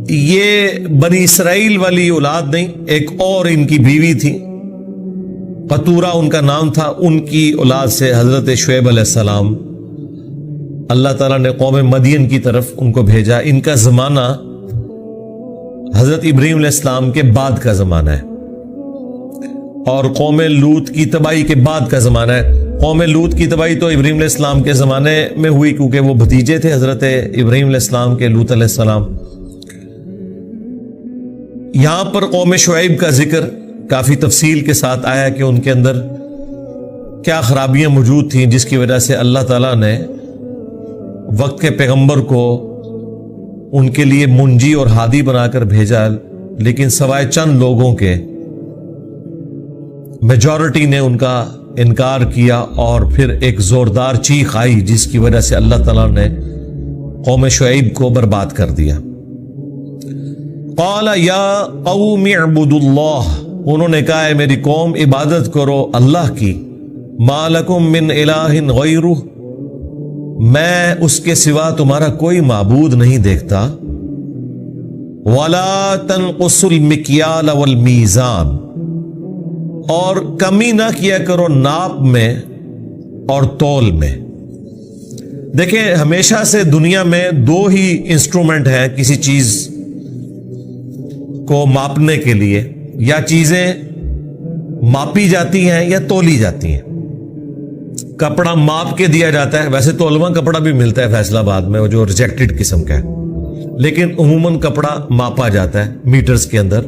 یہ بنی اسرائیل والی اولاد نہیں، ایک اور ان کی بیوی تھی، قطورہ ان کا نام تھا، ان کی اولاد سے حضرت شعیب علیہ السلام اللہ تعالیٰ نے قوم مدین کی طرف ان کو بھیجا۔ ان کا زمانہ حضرت ابراہیم علیہ السلام کے بعد کا زمانہ ہے، اور قوم لوط کی تباہی کے بعد کا زمانہ ہے۔ قوم لوط کی تباہی تو ابراہیم علیہ السلام کے زمانے میں ہوئی، کیونکہ وہ بھتیجے تھے حضرت ابراہیم علیہ السلام کے، لوط علیہ السلام۔ یہاں پر قوم شعیب کا ذکر کافی تفصیل کے ساتھ آیا کہ ان کے اندر کیا خرابیاں موجود تھیں، جس کی وجہ سے اللہ تعالیٰ نے وقت کے پیغمبر کو ان کے لیے منجی اور ہادی بنا کر بھیجا، لیکن سوائے چند لوگوں کے میجورٹی نے ان کا انکار کیا، اور پھر ایک زوردار چیخ آئی جس کی وجہ سے اللہ تعالیٰ نے قوم شعیب کو برباد کر دیا۔ قال یا قوم اعبدوا اللہ، انہوں نے کہا ہے میری قوم عبادت کرو اللہ کی، ما لکم من الہ غیرہ، میں اس کے سوا تمہارا کوئی معبود نہیں دیکھتا، ولا تنقصوا المکیال والمیزان، اور کمی نہ کیا کرو ناپ میں اور تول میں۔ دیکھیں ہمیشہ سے دنیا میں دو ہی انسٹرومنٹ ہیں کسی چیز کو ماپنے کے لیے، یا چیزیں ماپی جاتی ہیں یا تولی جاتی ہیں۔ کپڑا ماپ کے دیا جاتا ہے، ویسے تولواں کپڑا بھی ملتا ہے فیصل آباد میں، وہ جو ریجیکٹڈ قسم کا ہے، لیکن عموماً کپڑا ماپا جاتا ہے میٹرز کے اندر،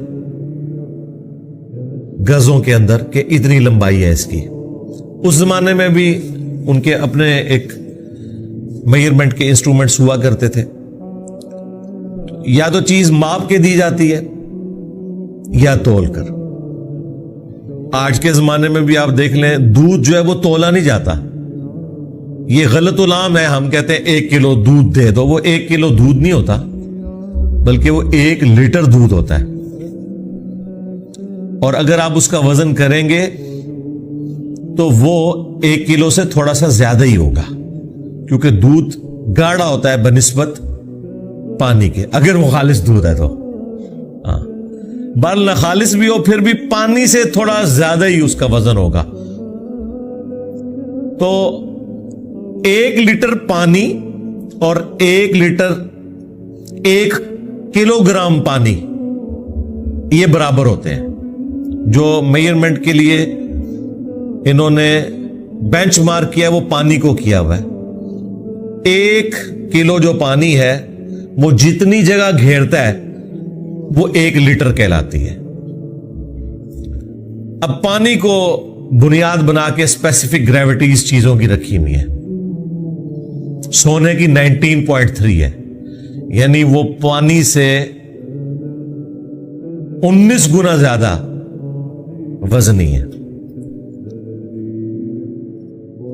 گزوں کے اندر، کہ اتنی لمبائی ہے اس کی۔ اس زمانے میں بھی ان کے اپنے ایک میئرمنٹ کے انسٹرومنٹس ہوا کرتے تھے۔ یا تو چیز ماپ کے دی جاتی ہے یا تول کر۔ آج کے زمانے میں بھی آپ دیکھ لیں، دودھ جو ہے وہ تولا نہیں جاتا، یہ غلط العام ہے۔ ہم کہتے ہیں 1 کلو دودھ دے دو، وہ 1 کلو دودھ نہیں ہوتا، بلکہ وہ 1 لیٹر دودھ ہوتا ہے، اور اگر آپ اس کا وزن کریں گے تو وہ 1 کلو سے تھوڑا سا زیادہ ہی ہوگا، کیونکہ دودھ گاڑھا ہوتا ہے بنسبت پانی کے، اگر وہ خالص دودھ ہے تو۔ بل نہ خالص بھی ہو پھر بھی پانی سے تھوڑا زیادہ ہی اس کا وزن ہوگا۔ تو 1 لیٹر پانی اور 1 لیٹر 1 کلو گرام پانی یہ برابر ہوتے ہیں۔ جو میئرمنٹ کے لیے انہوں نے بینچ مارک کیا وہ پانی کو کیا ہوا ہے۔ 1 کلو جو پانی ہے وہ جتنی جگہ گھیرتا ہے وہ 1 لیٹر کہلاتی ہے۔ اب پانی کو بنیاد بنا کے اسپیسیفک گریوٹیز چیزوں کی رکھی ہوئی ہے۔ سونے کی 19.3 ہے، یعنی وہ پانی سے 19 گنا زیادہ وزنی ہے۔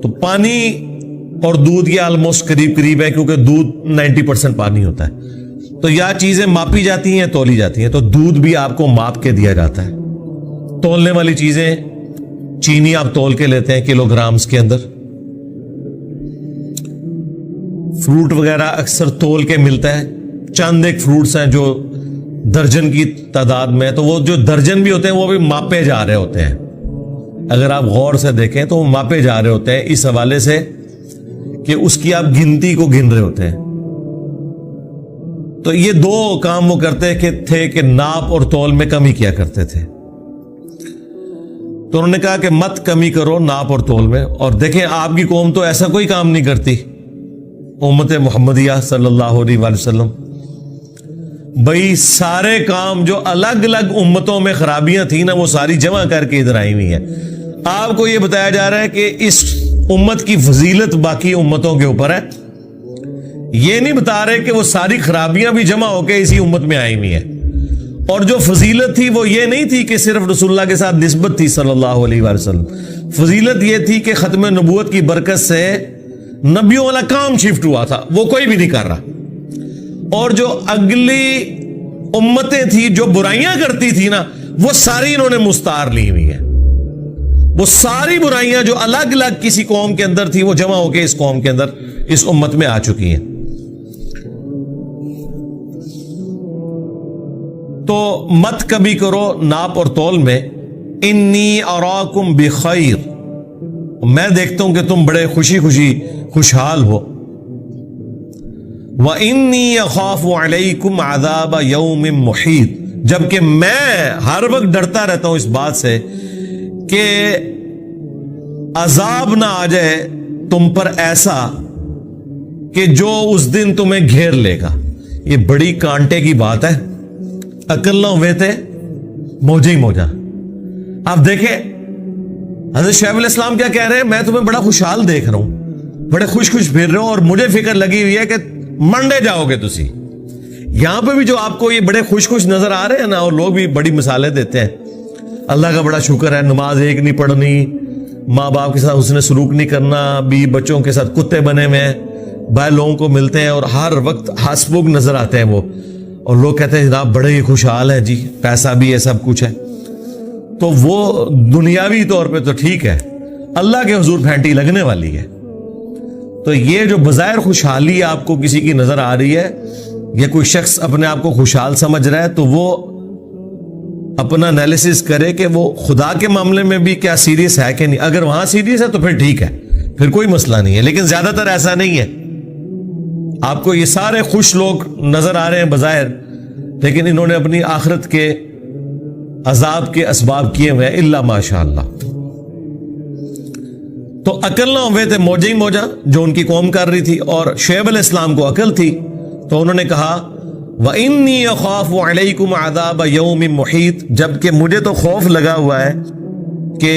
تو پانی اور دودھ یہ آلموسٹ قریب قریب ہے، کیونکہ دودھ 90% پانی ہوتا ہے۔ تو یا چیزیں ماپی جاتی ہیں تولی جاتی ہیں، تو دودھ بھی آپ کو ماپ کے دیا جاتا ہے۔ تولنے والی چیزیں، چینی آپ تول کے لیتے ہیں کلو گرامز کے اندر، فروٹ وغیرہ اکثر تول کے ملتا ہے۔ چند ایک فروٹس ہیں جو درجن کی تعداد میں، تو وہ جو درجن بھی ہوتے ہیں وہ بھی ماپے جا رہے ہوتے ہیں۔ اگر آپ غور سے دیکھیں تو وہ ماپے جا رہے ہوتے ہیں، اس حوالے سے کہ اس کی آپ گنتی کو گن رہے ہوتے ہیں۔ تو یہ 2 کام وہ کرتے تھے کہ ناپ اور تول میں کمی کیا کرتے تھے۔ تو انہوں نے کہا کہ مت کمی کرو ناپ اور تول میں۔ اور دیکھیں آپ کی قوم تو ایسا کوئی کام نہیں کرتی، امت محمدیہ صلی اللہ علیہ وآلہ وسلم، بھئی سارے کام جو الگ الگ امتوں میں خرابیاں تھیں نا، وہ ساری جمع کر کے ادھر آئی ہوئی ہیں۔ آپ کو یہ بتایا جا رہا ہے کہ اس امت کی فضیلت باقی امتوں کے اوپر ہے، یہ نہیں بتا رہے کہ وہ ساری خرابیاں بھی جمع ہو کے اسی امت میں آئی ہوئی ہیں۔ اور جو فضیلت تھی وہ یہ نہیں تھی کہ صرف رسول اللہ کے ساتھ نسبت تھی صلی اللہ علیہ وآلہ وسلم، فضیلت یہ تھی کہ ختم نبوت کی برکت سے نبیوں والا کام شفٹ ہوا تھا، وہ کوئی بھی نہیں کر رہا۔ اور جو اگلی امتیں تھی جو برائیاں کرتی تھی نا، وہ ساری انہوں نے مستعار لی ہوئی ہیں۔ وہ ساری برائیاں جو الگ الگ کسی قوم کے اندر تھی وہ جمع ہو کے اس قوم کے اندر، اس امت میں آ چکی ہیں۔ تو مت کمی کرو ناپ اور تول میں. انی اراکم بخیر, میں دیکھتا ہوں کہ تم بڑے خوشی خوشحال ہو. وانی اخاف علیکم عذاب یوم محیط, جبکہ میں ہر وقت ڈرتا رہتا ہوں اس بات سے کہ عذاب نہ آ جائے تم پر ایسا کہ جو اس دن تمہیں گھیر لے گا. یہ بڑی کانٹے کی بات ہے. عقل نہ ہوئے تھے موجے ہی موجا. آپ دیکھیں حضرت شعیب علیہ السلام کیا کہہ رہے ہیں, میں تمہیں بڑا خوشحال دیکھ رہا ہوں, بڑے خوش پھر رہے ہو, اور مجھے فکر لگی ہوئی ہے کہ منڈے جاؤ گے تسی. یہاں پہ بھی جو آپ کو یہ بڑے خوش نظر آ رہے ہیں نا, اور لوگ بھی بڑی مثالیں دیتے ہیں, اللہ کا بڑا شکر ہے, نماز ایک نہیں پڑھنی, ماں باپ کے ساتھ حسن سلوک نہیں کرنا, بیوی بچوں کے ساتھ کتے بنے ہوئے ہیں, باہر لوگوں کو ملتے ہیں اور ہر وقت ہنسمکھ نظر آتے ہیں وہ, اور لوگ کہتے ہیں جناب بڑے ہی خوشحال ہیں جی, پیسہ بھی ہے, سب کچھ ہے. تو وہ دنیاوی طور پہ تو ٹھیک ہے, اللہ کے حضور پھینٹی لگنے والی ہے. تو یہ جو بظاہر خوشحالی آپ کو کسی کی نظر آ رہی ہے, یا کوئی شخص اپنے آپ کو خوشحال سمجھ رہا ہے, تو وہ اپنا انالیسس کرے کہ وہ خدا کے معاملے میں بھی کیا سیریس ہے کہ نہیں. اگر وہاں سیریس ہے تو پھر ٹھیک ہے, پھر کوئی مسئلہ نہیں ہے, لیکن زیادہ تر ایسا نہیں ہے. آپ کو یہ سارے خوش لوگ نظر آ رہے ہیں بظاہر, لیکن انہوں نے اپنی آخرت کے عذاب کے اسباب کیے ہوئے ہیں, الا ماشاء اللہ. تو عقل نہ ہوئے تھے موجے ہی موجا جو ان کی قوم کر رہی تھی, اور شعیب علیہ السلام کو عقل تھی, تو انہوں نے کہا وَإِنِّي أَخَافُ عَلَيْكُمْ عَذَابَ يَوْمٍ مُحِيطٍ, جبکہ مجھے تو خوف لگا ہوا ہے کہ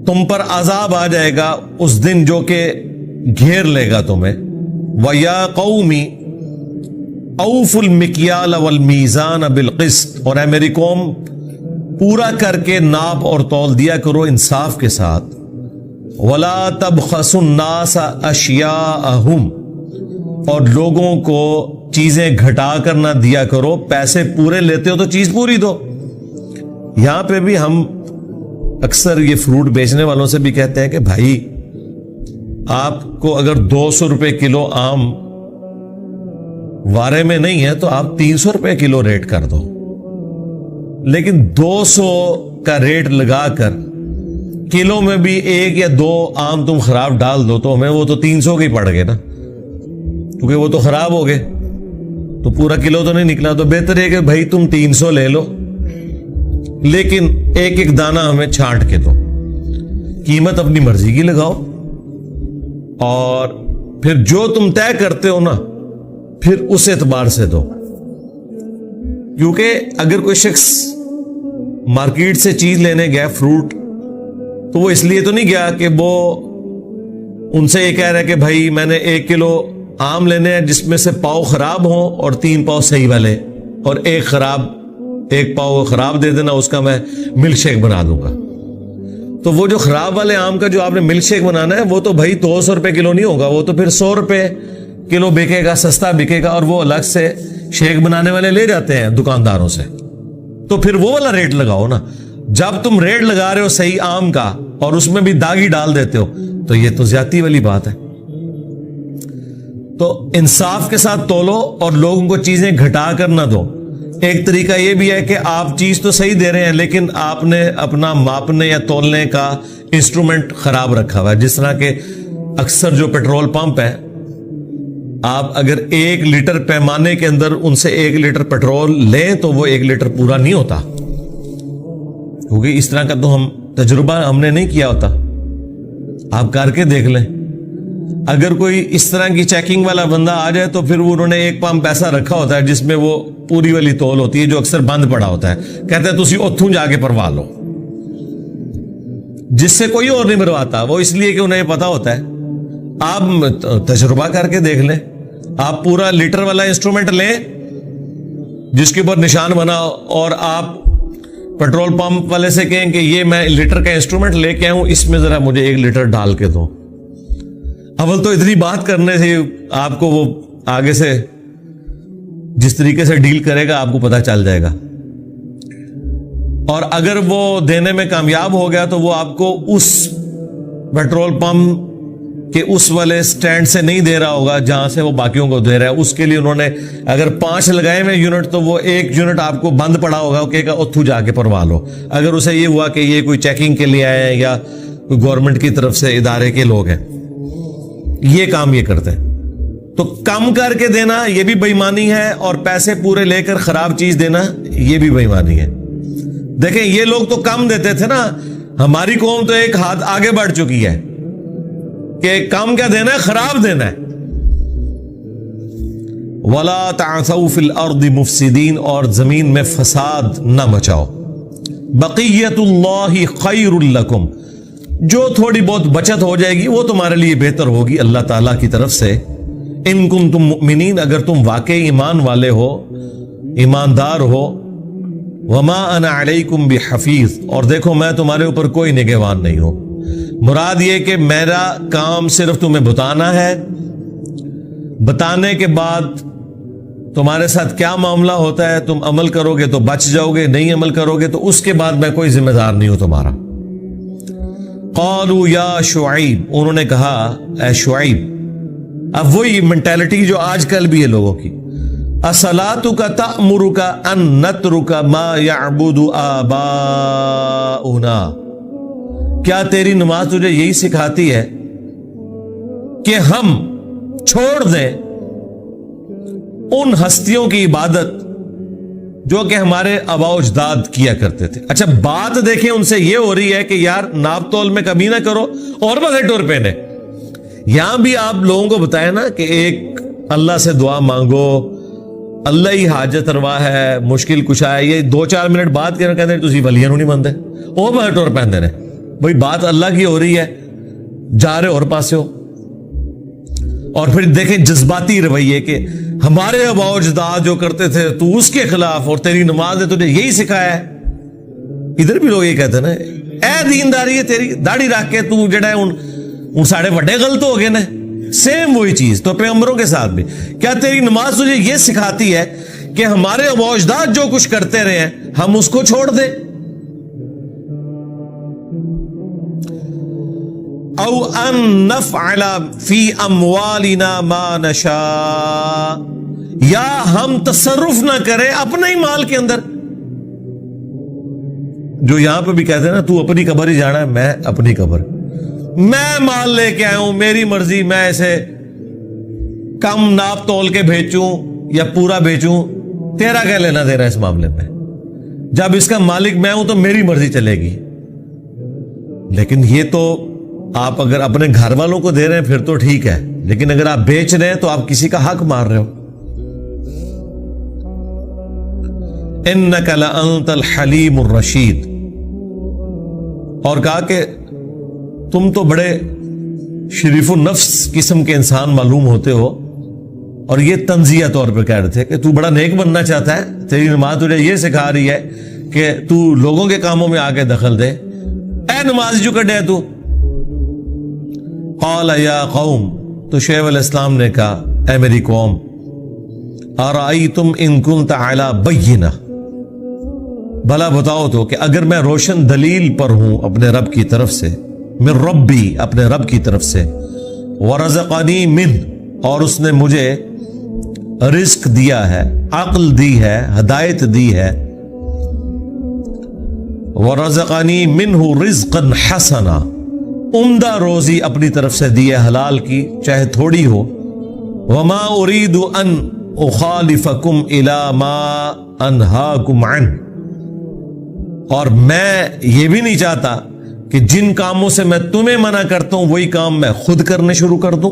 تم پر عذاب آ جائے گا اس دن جو کہ گھیر لے گا تمہیں. وَيَا قَوْمِ أَوْفُوا الْمِكْيَالَ وَالْمِيزَانَ بِالْقِسْطِ, اور اے میری قوم پورا کر کے ناپ اور تول دیا کرو انصاف کے ساتھ. وَلَا تَبْخَسُوا النَّاسَ أَشْيَاءَهُمْ, اور لوگوں کو چیزیں گھٹا کر نہ دیا کرو, پیسے پورے لیتے ہو تو چیز پوری دو. یہاں پہ بھی ہم اکثر یہ فروٹ بیچنے والوں سے بھی کہتے ہیں کہ بھائی آپ کو اگر 200 روپے کلو آم وارے میں نہیں ہے تو آپ 300 روپے کلو ریٹ کر دو, لیکن 200 کا ریٹ لگا کر کلو میں بھی 1 یا 2 آم تم خراب ڈال دو تو ہمیں وہ تو 300 کے ہی پڑ گئے نا, کیونکہ وہ تو خراب ہو گئے, تو پورا کلو تو نہیں نکلا. تو بہتر ہے کہ بھائی تم 300 لے لو, لیکن ایک ایک دانہ ہمیں چھانٹ کے دو, قیمت اپنی مرضی کی لگاؤ, اور پھر جو تم طے کرتے ہو نا پھر اس اعتبار سے دو. کیونکہ اگر کوئی شخص مارکیٹ سے چیز لینے گیا فروٹ, تو وہ اس لیے تو نہیں گیا کہ وہ ان سے یہ کہہ رہا ہے کہ بھائی میں نے 1 کلو آم لینے ہیں جس میں سے پاؤ خراب ہوں اور 3 پاؤ صحیح والے, اور 1 پاؤ خراب دے دینا, اس کا میں ملک شیک بنا دوں گا. تو وہ جو خراب والے آم کا جو آپ نے ملک شیک بنانا ہے وہ تو بھائی 200 روپے کلو نہیں ہوگا, وہ تو پھر 100 روپے کلو بکے گا, سستا بکے گا, اور وہ الگ سے شیک بنانے والے لے جاتے ہیں دکانداروں سے. تو پھر وہ والا ریٹ لگاؤ نا. جب تم ریٹ لگا رہے ہو صحیح آم کا اور اس میں بھی داغی ڈال دیتے ہو تو یہ تو زیادتی والی بات ہے. تو انصاف کے ساتھ تولو اور لوگوں کو چیزیں گھٹا کر نہ دو. ایک طریقہ یہ بھی ہے کہ آپ چیز تو صحیح دے رہے ہیں لیکن آپ نے اپنا ماپنے یا تولنے کا انسٹرومنٹ خراب رکھا ہوا ہے. جس طرح کہ اکثر جو پیٹرول پمپ ہے, آپ اگر 1 لیٹر پیمانے کے اندر ان سے 1 لیٹر پیٹرول لیں تو وہ 1 لیٹر پورا نہیں ہوتا, کیونکہ اس طرح کا تو تجربہ ہم نے نہیں کیا ہوتا. آپ کر کے دیکھ لیں. اگر کوئی اس طرح کی چیکنگ والا بندہ آ جائے تو پھر انہوں نے 1 پمپ ایسا رکھا ہوتا ہے جس میں وہ پوری والی تول ہوتی ہے, جو اکثر بند پڑا ہوتا ہے. کہتے ہیں تسی اتھوں جا کے پروا لو, جس سے کوئی اور نہیں بھرواتا. وہ اس لیے کہ انہیں پتا ہوتا ہے. آپ تجربہ کر کے دیکھ لیں. آپ پورا لیٹر والا انسٹرومنٹ لیں جس کے اوپر نشان بنا, اور آپ پیٹرول پمپ والے سے کہیں کہ یہ میں لیٹر کا انسٹرومنٹ لے کے آؤں, اس میں ذرا مجھے 1 لیٹر ڈال کے دو. اول تو اتنی بات کرنے سے آپ کو وہ آگے سے جس طریقے سے ڈیل کرے گا آپ کو پتا چل جائے گا. اور اگر وہ دینے میں کامیاب ہو گیا تو وہ آپ کو اس پیٹرول پمپ کہ اس والے سٹینڈ سے نہیں دے رہا ہوگا جہاں سے وہ باقیوں کو دے رہا ہے. اس کے لیے انہوں نے اگر 5 لگائے ہوئے یونٹ تو وہ 1 یونٹ آپ کو بند پڑا ہوگا کہ اتھو جا کے پروا لو. اگر اسے یہ ہوا کہ یہ کوئی چیکنگ کے لیے آئے ہیں یا کوئی گورنمنٹ کی طرف سے ادارے کے لوگ ہیں, یہ کام یہ کرتے ہیں. تو کم کر کے دینا یہ بھی بے ایمانی ہے, اور پیسے پورے لے کر خراب چیز دینا یہ بھی بے ایمانی ہے. دیکھیں یہ لوگ تو کم دیتے تھے نا, ہماری قوم تو ایک ہاتھ آگے بڑھ چکی ہے کہ کم کیا دینا ہے, خراب دینا ہے. وَلَا تَعْثَوْا فِي الْأَرْضِ مُفْسِدِينَ, اور زمین میں فساد نہ مچاؤ. بقیت اللہ خیر لکم, جو تھوڑی بہت بچت ہو جائے گی وہ تمہارے لیے بہتر ہوگی اللہ تعالیٰ کی طرف سے. ان کنتم مؤمنین, اگر تم واقعی ایمان والے ہو, ایماندار ہو. وما انا علیکم بحفیظ, اور دیکھو میں تمہارے اوپر کوئی نگہبان نہیں ہوں. مراد یہ کہ میرا کام صرف تمہیں بتانا ہے, بتانے کے بعد تمہارے ساتھ کیا معاملہ ہوتا ہے, تم عمل کرو گے تو بچ جاؤ گے, نہیں عمل کرو گے تو اس کے بعد میں کوئی ذمہ دار نہیں ہوں تمہارا. قالوا یا شعیب, انہوں نے کہا اے شعیب. اب وہی مینٹالٹی جو آج کل بھی ہے لوگوں کی. اصلاتک تأمرک ان نترک ما یعبد آباؤنا, کیا تیری نماز تجھے یہی سکھاتی ہے کہ ہم چھوڑ دیں ان ہستیوں کی عبادت جو کہ ہمارے آباء و اجداد کیا کرتے تھے. اچھا بات دیکھیں ان سے یہ ہو رہی ہے کہ یار ناپ تول میں کمی نہ کرو اور بس ٹور پہنے. یہاں بھی آپ لوگوں کو بتائیں نا کہ ایک اللہ سے دعا مانگو, اللہ ہی حاجت روا ہے, مشکل کشا ہے. یہ 2-4 منٹ بعد کہتے ہیں تسی ولیاں نہیں مانتے, وہ بس ٹور پہن دے. بھائی بات اللہ کی ہو رہی ہے, جا رہے اور پاسے ہو. اور پھر دیکھیں جذباتی رویے کہ ہمارے آباء و اجداد جو کرتے تھے تو اس کے خلاف, اور تیری نماز نے تجھے یہی سکھایا ہے. ادھر بھی لوگ یہ کہتے ہیں نا, اے دینداری ہے تیری, داڑھی رکھ کے تو جڑا ہے ان ساڑھے وڈے غلط ہو گئے نا. سیم وہی چیز تو پیغمبروں کے ساتھ بھی. کیا تیری نماز تجھے یہ سکھاتی ہے کہ ہمارے آباء و اجداد جو کچھ کرتے رہے ہیں ہم اس کو چھوڑ دیں؟ او ان نفعل فی اموالنا ما نشاء, یا ہم تصرف نہ کریں اپنے ہی مال کے اندر. جو یہاں پہ بھی کہتے ہیں نا تو اپنی قبر ہی جانا ہے, میں اپنی قبر, میں مال لے کے آیا ہوں, میری مرضی, میں اسے کم ناپ تول کے بیچوں یا پورا بیچوں, تیرا کیا لینا دینا اس معاملے میں. جب اس کا مالک میں ہوں تو میری مرضی چلے گی. لیکن یہ تو آپ اگر اپنے گھر والوں کو دے رہے ہیں پھر تو ٹھیک ہے, لیکن اگر آپ بیچ رہے ہیں تو آپ کسی کا حق مار رہے ہو. انک لانت الحلیم الرشید, اور کہا کہ تم تو بڑے شریف النفس قسم کے انسان معلوم ہوتے ہو. اور یہ تنزیہ طور پہ کہہ رہے تھے کہ تو بڑا نیک بننا چاہتا ہے, تیری نماز تجھے یہ سکھا رہی ہے کہ تو لوگوں کے کاموں میں آ کے دخل دے. اے نماز جو کڈے تو. قال یا قوم, تو شعیب علیہ السلام نے کہا اے میری قوم, ارائیتم ان کنت علی بینہ, بھلا بتاؤ تو کہ اگر میں روشن دلیل پر ہوں اپنے رب کی طرف سے, من ربی, اپنے رب کی طرف سے, ورزقنی من, اور اس نے مجھے رزق دیا ہے, عقل دی ہے, ہدایت دی ہے, ورزقنی منہ رزقا حسنا, عمدہ روزی اپنی طرف سے دی ہے حلال کی چاہے تھوڑی ہو. وما اريد ان اخالفکم الى ما انہاکم عنہ, اور میں یہ بھی نہیں چاہتا کہ جن کاموں سے میں تمہیں منع کرتا ہوں وہی کام میں خود کرنے شروع کر دوں.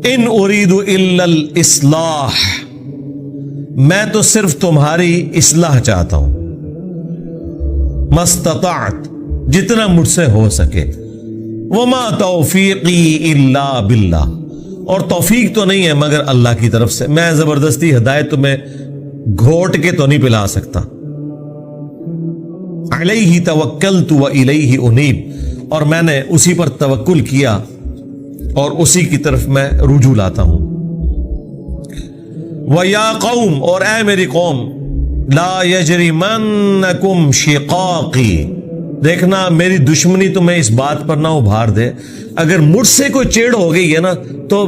ان اريد الا الاصلاح, میں تو صرف تمہاری اصلاح چاہتا ہوں. مستطعت, جتنا مجھ سے ہو سکے. وما توفیقی الا باللہ, اور توفیق تو نہیں ہے مگر اللہ کی طرف سے. میں زبردستی ہدایت تمہیں گھوٹ کے تو نہیں پلا سکتا. علیہ توکلت و الیہ انیب, اور میں نے اسی پر توکل کیا اور اسی کی طرف میں رجوع لاتا ہوں. وَيَا قَوْمْ, اور اے میری قوم, لَا يَجْرِمَنَّكُمْ شِقَاقِي, دیکھنا میری دشمنی تمہیں اس بات پر نہ ابھار دے، اگر مجھ سے کوئی چیڑ ہو گئی ہے نا تو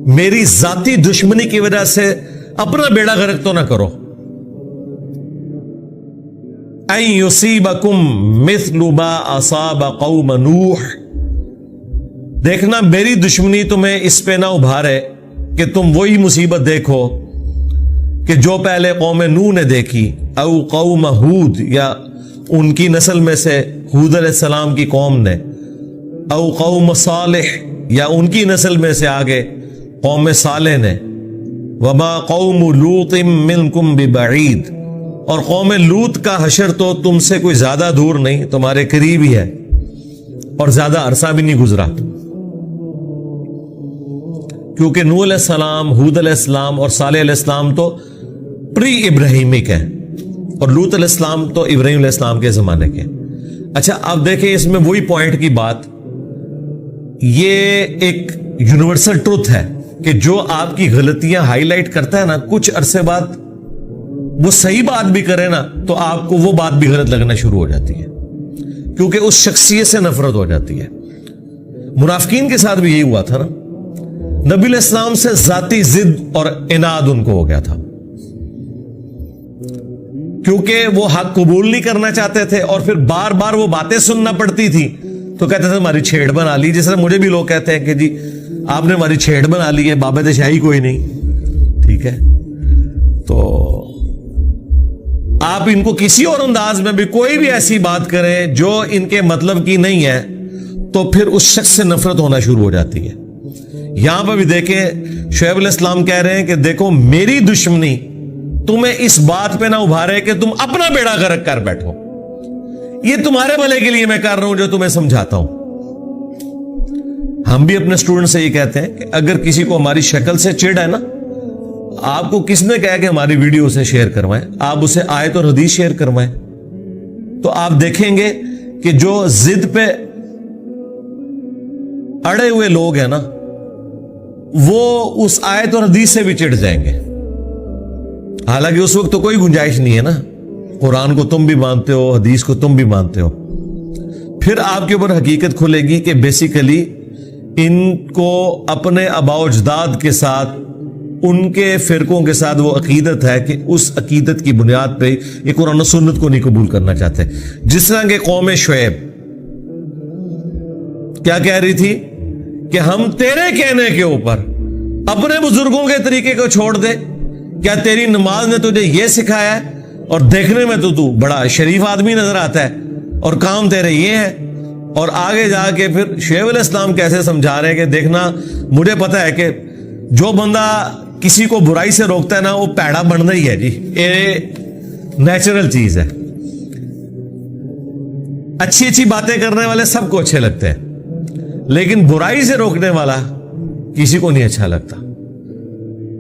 میری ذاتی دشمنی کی وجہ سے اپنا بیڑا غرق تو نہ کرو۔ ان یصیبکم مثل ما اصاب قوم نوح، دیکھنا میری دشمنی تمہیں اس پہ نہ ابھارے کہ تم وہی مصیبت دیکھو کہ جو پہلے قوم نوح نے دیکھی، او قوم ہود، یا ان کی نسل میں سے ہود علیہ السلام کی قوم نے، او قوم صالح، یا ان کی نسل میں سے آگے قوم صالح نے، وما قوم لوط منکم ببعید، اور قوم لوط کا حشر تو تم سے کوئی زیادہ دور نہیں، تمہارے قریب ہی ہے اور زیادہ عرصہ بھی نہیں گزرا، کیونکہ نوح علیہ السلام، ہود علیہ السلام اور صالح علیہ السلام تو پری ابراہیمک ہیں، اور لوط علیہ السلام تو ابراہیم علیہ السلام کے زمانے کے۔ اچھا اب دیکھیں اس میں وہی پوائنٹ کی بات، یہ ایک یونیورسل ٹروتھ ہے کہ جو آپ کی غلطیاں ہائی لائٹ کرتا ہے نا، کچھ عرصے بعد وہ صحیح بات بھی کرے نا تو آپ کو وہ بات بھی غلط لگنا شروع ہو جاتی ہے، کیونکہ اس شخصیت سے نفرت ہو جاتی ہے۔ منافقین کے ساتھ بھی یہی ہوا تھا نا، نبی علیہ السلام سے ذاتی ضد اور عناد ان کو ہو گیا تھا، کیونکہ وہ حق قبول نہیں کرنا چاہتے تھے، اور پھر بار بار وہ باتیں سننا پڑتی تھی تو کہتے تھے ہماری چھیڑ بنا لی، جس طرح مجھے بھی لوگ کہتے ہیں کہ جی آپ نے ہماری چھیڑ بنا لی ہے، بابت شاہی کوئی نہیں، ٹھیک ہے، تو آپ ان کو کسی اور انداز میں بھی کوئی بھی ایسی بات کریں جو ان کے مطلب کی نہیں ہے تو پھر اس شخص سے نفرت ہونا شروع ہو جاتی ہے۔ یہاں پہ بھی دیکھیں شعیب علیہ السلام کہہ رہے ہیں کہ دیکھو میری دشمنی تمہیں اس بات پہ نہ ابھارے کہ تم اپنا بیڑا غرق کر بیٹھو، یہ تمہارے بھلے کے لیے میں کر رہا ہوں جو تمہیں سمجھاتا ہوں۔ ہم بھی اپنے اسٹوڈنٹ سے یہ کہتے ہیں کہ اگر کسی کو ہماری شکل سے چڑ ہے نا، آپ کو کس نے کہا کہ ہماری ویڈیو سے شیئر کروائیں، آپ اسے آیت اور حدیث شیئر کروائیں، تو آپ دیکھیں گے کہ جو ضد پہ اڑے ہوئے لوگ ہیں نا وہ اس آیت اور حدیث سے بھی چڑ جائیں گے، حالانکہ اس وقت تو کوئی گنجائش نہیں ہے نا، قرآن کو تم بھی مانتے ہو، حدیث کو تم بھی مانتے ہو۔ پھر آپ کے اوپر حقیقت کھلے گی کہ بیسیکلی ان کو اپنے آباء و اجداد کے ساتھ، ان کے فرقوں کے ساتھ وہ عقیدت ہے کہ اس عقیدت کی بنیاد پہ یہ قرآن و سنت کو نہیں قبول کرنا چاہتے۔ جس طرح کہ قوم شعیب کیا کہہ رہی تھی کہ ہم تیرے کہنے کے اوپر اپنے بزرگوں کے طریقے کو چھوڑ دے، کیا تیری نماز نے تجھے یہ سکھایا ہے، اور دیکھنے میں تو بڑا شریف آدمی نظر آتا ہے اور کام تیرے یہ ہے، اور آگے جا کے پھر شعیب علیہ السلام کیسے سمجھا رہے ہیں کہ دیکھنا مجھے پتا ہے کہ جو بندہ کسی کو برائی سے روکتا ہے نا وہ پیڑا بننا ہی ہے جی، یہ نیچرل چیز ہے، اچھی اچھی باتیں کرنے والے سب کو اچھے لگتے ہیں، لیکن برائی سے روکنے والا کسی کو نہیں اچھا لگتا۔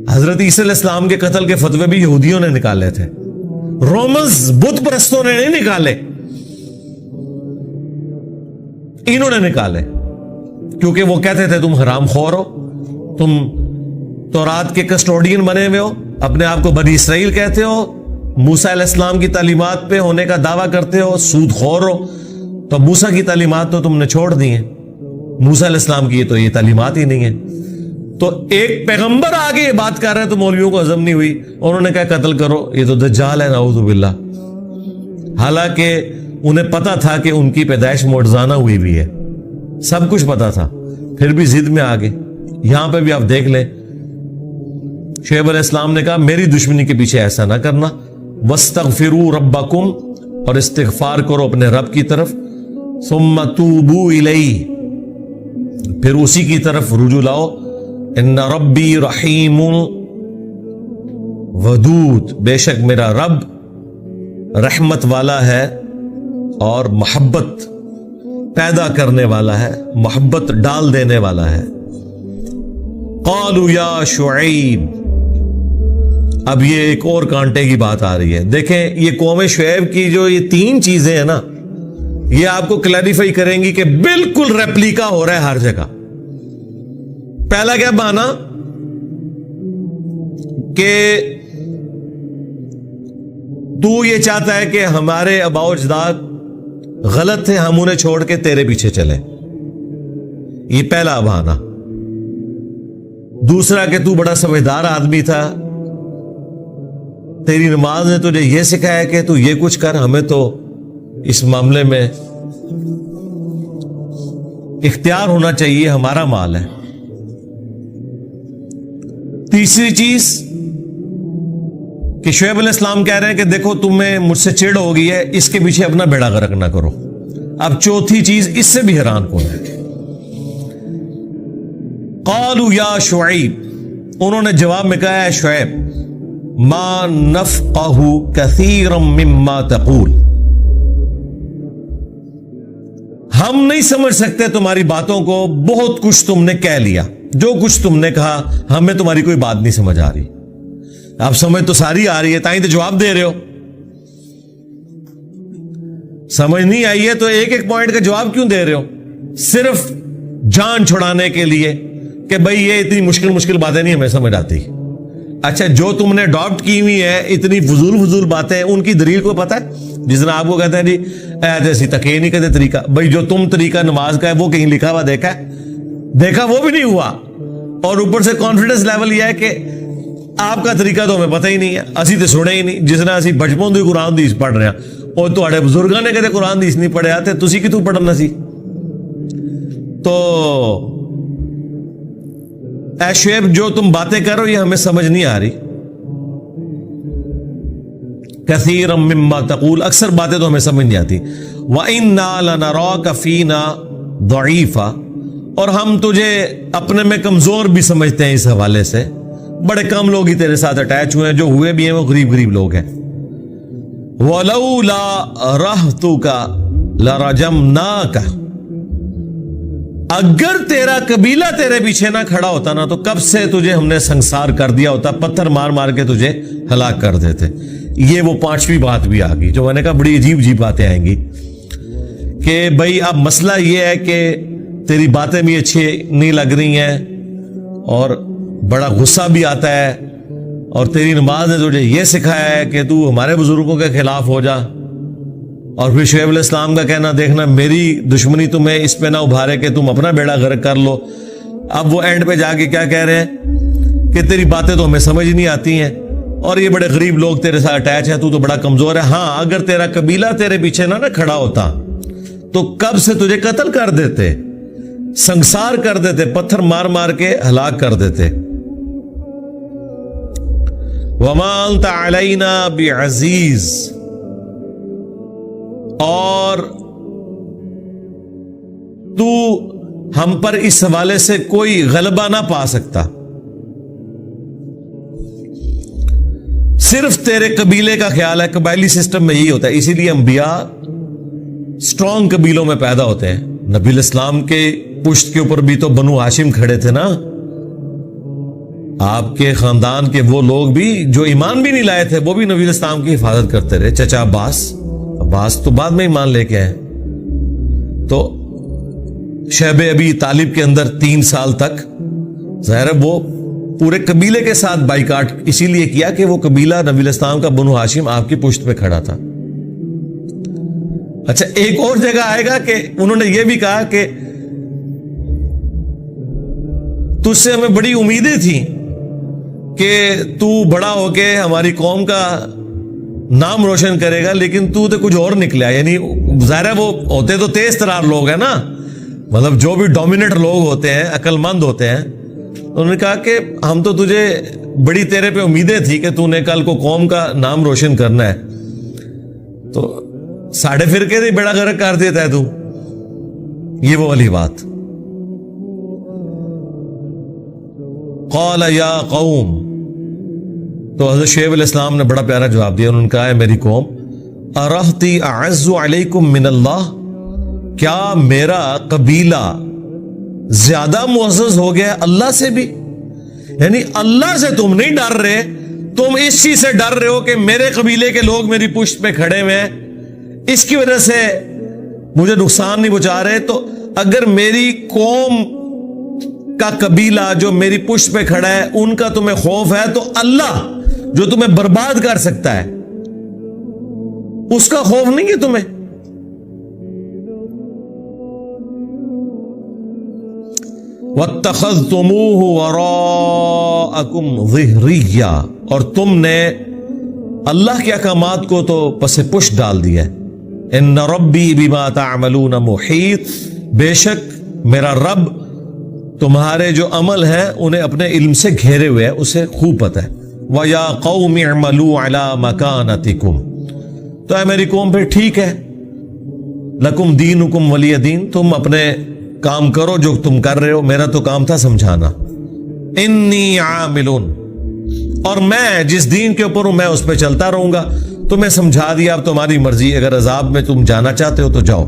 حضرت عیسیٰ علیہ السلام کے قتل کے فتوے بھی یہودیوں نے نکالے تھے، رومنز بت پرستوں نے نہیں نکالے، انہوں نے نکالے، کیونکہ وہ کہتے تھے تم حرام خور ہو، تم تورات کے کسٹوڈین بنے ہوئے ہو، اپنے آپ کو بنی اسرائیل کہتے ہو، موسیٰ علیہ السلام کی تعلیمات پہ ہونے کا دعویٰ کرتے ہو، سود خور ہو، تو موسیٰ کی تعلیمات تو تم نے چھوڑ دی ہیں، موسیٰ علیہ السلام کی تو یہ تعلیمات ہی نہیں ہے۔ تو ایک پیغمبر آگے یہ بات کر رہے ہیں تو مولویوں کو ہضم نہیں ہوئی، انہوں نے کہا قتل کرو، یہ تو دجال ہے نعوذ باللہ، حالانکہ انہیں پتا تھا کہ ان کی پیدائش معجزانہ ہوئی بھی ہے، سب کچھ پتا تھا، پھر بھی ضد میں آگے۔ یہاں پہ بھی آپ دیکھ لیں شعیب علیہ السلام نے کہا میری دشمنی کے پیچھے ایسا نہ کرنا، وَاسْتَغْفِرُوا رَبَّكُمْ، اور استغفار کرو اپنے رب کی طرف، ثُمَّ تُوبُوا إِلَيْهِ، پھر اسی کی طرف رجوع لاؤ، ان ربی رحیم ودود، بے شک میرا رب رحمت والا ہے اور محبت پیدا کرنے والا ہے، محبت ڈال دینے والا ہے۔ قالوا یا شعیب، اب یہ ایک اور کانٹے کی بات آ رہی ہے، دیکھیں یہ قوم شعیب کی جو یہ تین چیزیں ہیں نا، یہ آپ کو کلیریفائی کریں گی کہ بالکل ریپلیکا ہو رہا ہے ہر جگہ۔ پہلا کیا بہانا کہ تو یہ چاہتا ہے کہ ہمارے آباء و اجداد غلط تھے, ہم انہیں چھوڑ کے تیرے پیچھے چلے. یہ پہلا بہانہ. دوسرا کہ تو بڑا سمجھدار آدمی تھا, تیری نماز نے تجھے یہ سکھایا کہ تو یہ کچھ کر, ہمیں تو اس معاملے میں اختیار ہونا چاہیے, ہمارا مال ہے. تیسری چیز کہ شعیب علیہ السلام کہہ رہے ہیں کہ دیکھو تمہیں مجھ سے چڑ ہو گئی ہے, اس کے پیچھے اپنا بیڑا غرق نہ کرو. اب چوتھی چیز اس سے بھی حیران کون ہے. قالوا یا شعیب, انہوں نے جواب میں کہا ہے شعیب, ما نفقہ کثیرا مما تقول, ہم نہیں سمجھ سکتے تمہاری باتوں کو, بہت کچھ تم نے کہہ لیا, جو کچھ تم نے کہا ہمیں تمہاری کوئی بات نہیں سمجھ آ رہی. اب سمجھ تو ساری آ رہی ہے, تائیں تو جواب دے رہے ہو. سمجھ نہیں آئی ہے تو ایک ایک پوائنٹ کا جواب کیوں دے رہے ہو؟ صرف جان چھڑانے کے لیے کہ بھئی یہ اتنی مشکل باتیں نہیں ہمیں سمجھ آتی. اچھا, جو تم نے اڈاپٹ کی ہوئی ہے اتنی فضول باتیں, ان کی دلیل کو پتہ ہے؟ جس طرح آپ کو کہتے ہیں جی ایسی تکے نہیں کہتے طریقہ, بھئی جو تم طریقہ نماز کا ہے وہ کہیں لکھا ہوا دیکھا ہے؟ دیکھا وہ بھی نہیں ہوا. اور اوپر سے کانفیڈنس لیول یہ ہے کہ آپ کا طریقہ تو ہمیں پتہ ہی نہیں ہے, اسی تو سنے ہی نہیں. جس طرح اسی بچپن تو قرآن حدیث پڑھ رہے ہیں, اور تھوڑے بزرگاں نے کہتے قرآن حدیث نہیں پڑھے آتے, تسی کتوں پڑھنا سی. تو اے شعیب, جو تم باتیں کرو یہ ہمیں سمجھ نہیں آ رہی. کثیرا مما تقول, اکثر باتیں تو ہمیں سمجھ نہیں آتی. وَإِنَّا لَنَرَاكَ فِينَا ضَعِيفًا, اور ہم تجھے اپنے میں کمزور بھی سمجھتے ہیں. اس حوالے سے بڑے کم لوگ ہی تیرے ساتھ اٹیچ ہوئے ہیں, جو ہوئے بھی ہیں وہ غریب لوگ ہیں. وَلَوْلَا رَحْتُكَ لَرَجَمْنَاكَ, اگر تیرا قبیلہ تیرے پیچھے نہ کھڑا ہوتا نا تو کب سے تجھے ہم نے سنسار کر دیا ہوتا, پتھر مار مار کے تجھے ہلاک کر دیتے. یہ وہ پانچویں بات بھی آ گئی جو میں نے کہا بڑی عجیب باتیں آئیں گی کہ بھئی اب مسئلہ یہ ہے کہ تیری باتیں بھی اچھی نہیں لگ رہی ہیں اور بڑا غصہ بھی آتا ہے, اور تیری نماز نے تجھے یہ سکھایا ہے کہ تو ہمارے بزرگوں کے خلاف ہو جا. اور پھر شعیب علیہ السلام کا کہنا دیکھنا میری دشمنی تمہیں اس پہ نہ ابھارے کہ تم اپنا بیڑا غرق کر لو. اب وہ اینڈ پہ جا کے کیا کہہ رہے ہیں کہ تیری باتیں تو ہمیں سمجھ نہیں آتی ہیں, اور یہ بڑے غریب لوگ تیرے ساتھ اٹیچ ہیں, تو بڑا کمزور ہے. ہاں, اگر تیرا قبیلہ تیرے پیچھے نہ کھڑا ہوتا تو کب سے تجھے قتل کر دیتے, سنسار کر دیتے, پتھر مار مار کے ہلاک کر دیتے. وَمَا أَنْتَ عَلَيْنَا بِعَزِيزٍ, اور تو ہم پر اس حوالے سے کوئی غلبہ نہ پا سکتا. صرف تیرے قبیلے کا خیال ہے, قبائلی سسٹم میں یہی ہوتا ہے, اسی لیے انبیاء سٹرونگ قبیلوں میں پیدا ہوتے ہیں. نبی علیہ السلام کے پشت کے اوپر بھی تو بنو ہاشم کھڑے تھے نا, آپ کے خاندان کے وہ لوگ بھی جو ایمان بھی نہیں لائے تھے وہ بھی نبی علیہ السلام کی حفاظت کرتے رہے. چچا عباس تو بعد میں ایمان لے کے آئے. تو شیب ابی طالب کے اندر 3 سال تک ظاہر ہے وہ پورے قبیلے کے ساتھ بائیکاٹ اسی لیے کیا کہ وہ قبیلہ نبی علیہ السلام کا بنو ہاشم آپ کی پشت پہ کھڑا تھا. اچھا, ایک اور جگہ آئے گا کہ انہوں نے یہ بھی کہا کہ تجھ سے ہمیں بڑی امیدیں تھیں کہ تو بڑا ہو کے ہماری قوم کا نام روشن کرے گا, لیکن تو کچھ اور نکلا. یعنی ظاہر ہے وہ ہوتے تو تیز ترار لوگ ہیں نا, مطلب جو بھی ڈومینیٹ لوگ ہوتے ہیں, عقل مند ہوتے ہیں. انہوں نے کہا کہ ہم تو تجھے بڑی تیرے پہ امیدیں تھی کہ تو نے کل کو قوم کا نام روشن کرنا ہے, تو ساڑھے فرقے سے بیڑا غرق کر دیتا ہے تو. یہ وہ والی بات. قال یا قوم, تو حضرت شعیب علیہ السلام نے بڑا پیارا جواب دیا. انہوں نے کہا ہے میری قوم, ارہتی اعز علیکم من اللہ, کیا میرا قبیلہ زیادہ معزز ہو گیا اللہ سے بھی؟ یعنی اللہ سے تم نہیں ڈر رہے, تم اس چیز سے ڈر رہے ہو کہ میرے قبیلے کے لوگ میری پشت پہ کھڑے ہوئے ہیں, اس کی وجہ سے مجھے نقصان نہیں پہنچا رہے. تو اگر میری قوم کا قبیلہ جو میری پشت پہ کھڑا ہے ان کا تمہیں خوف ہے, تو اللہ جو تمہیں برباد کر سکتا ہے اس کا خوف نہیں ہے تمہیں. وَاتَّخَذْتُمُوهُ وَرَاءَكُمْ ظِهْرِيًّا، اور تم نے اللہ کے احکامات کو تو پس پش ڈال دیا ہے۔ ان ربی بما تعملون محیط، بے شک میرا رب تمہارے جو عمل ہیں انہیں اپنے علم سے گھیرے ہوئے ہے، اسے خوب پتہ ہے۔ وَيَا قَوْمِ اعْمَلُوا عَلَى مَكَانَتِكُمْ، تو اے میری قوم پھر ٹھیک ہے، لَكُمْ دِينُكُمْ وَلِيَ دِين، تم اپنے کام کرو جو تم کر رہے ہو، میرا تو کام تھا سمجھانا۔ انی عامل، اور میں جس دین کے اوپر ہوں میں اس پہ چلتا رہوں گا، تمہیں سمجھا دیا، اب تمہاری مرضی، اگر عذاب میں تم جانا چاہتے ہو تو جاؤ۔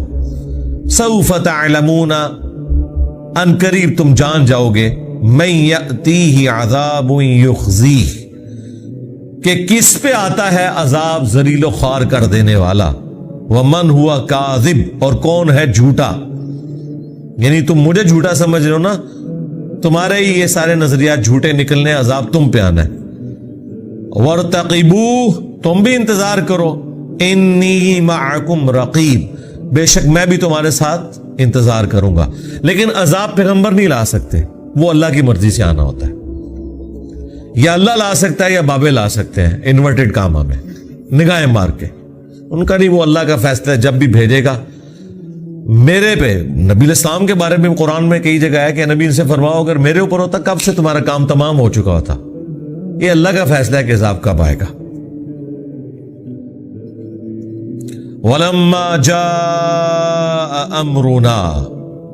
سوف تعلمون، ان قریب تم جان جاؤ گے، من یأتیہ عذاب یخزیہ، کہ کس پہ آتا ہے عذاب ذلیل و خوار کر دینے والا، ومن ہوا کاذب، اور کون ہے جھوٹا۔ یعنی تم مجھے جھوٹا سمجھ رہے ہو نا، تمہارے ہی یہ سارے نظریات جھوٹے نکلنے، عذاب تم پہ آنا ہے۔ وَارْتَقِبُوهُ، تم بھی انتظار کرو، انی معکم رقیب، بے شک میں بھی تمہارے ساتھ انتظار کروں گا۔ لیکن عذاب پیغمبر نہیں لا سکتے، وہ اللہ کی مرضی سے آنا ہوتا ہے، یا اللہ لا سکتا ہے یا بابے لا سکتے ہیں، انورٹڈ کاما میں نگاہیں مار کے، ان کا نہیں، وہ اللہ کا فیصلہ ہے، جب بھی بھیجے گا۔ میرے پہ نبی الاسلام کے بارے میں قرآن میں کئی جگہ ہے کہ نبی ان سے فرماؤ اگر میرے اوپر ہوتا کب سے تمہارا کام تمام ہو چکا ہوتا، یہ اللہ کا فیصلہ ہے کہ عذاب کب آئے گا۔ وَلَمَّا جَاءَ أَمْرُنَا،